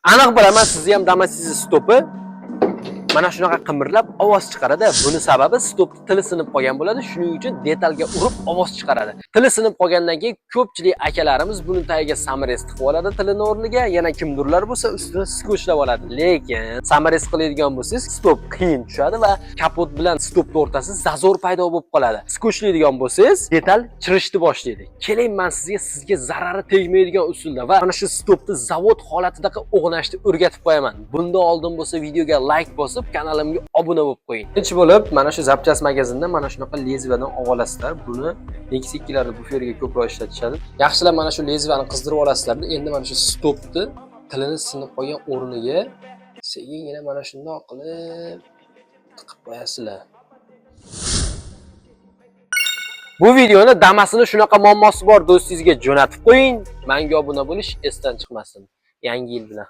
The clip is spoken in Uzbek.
Aniq bilaman, sizni ham Damas'ning stopi mana shunaqa qimirlab ovoz chiqaradi. Buni sababi stopning tili sinib qolgan bo'ladi. Shuning uchun detalga urib ovoz chiqaradi. Tili sinib qolgandan keyin ko'pchilik akalarimiz buni tagiga samarez tiqib oladi tilining o'rniga. Yana kimdirlar bo'lsa ustini skotchlab oladi. Lekin samarez qiladigan bo'lsangiz, stop qiyin tushadi va kapot bilan stopning o'rtasida zazor paydo bo'lib qoladi. Skotchlaydigan bo'lsangiz, detal chirishni boshlaydi. Keling, men sizga zarari tegmaydigan usulda va mana shu stopni zavod holatida o'g'nashni o'rgatib qo'yaman. Bundan oldin bo'lsa videoga like bosib, kanalimga obuna bo'lib qo'ying. Birinchi bo'lib, mana shu zapchast magazinda mana shunaqa lezbiyadan olasizlar. Buni Meksikalarda buferga ko'proq ishlatishadi. Yaxshilab mana shu lezbiyani qizdirib olasizlar. Endi mana shu stopni tilini sinib qolgan o'rniga sekin mana shunday qilib tiqib qo'yasizlar. Bu videoni Damas'ini shunaqa muammosi bor do'stingizga jo'natib qo'ying. Menga obuna bo'lish esdan chiqmasin. Yangi yil bilan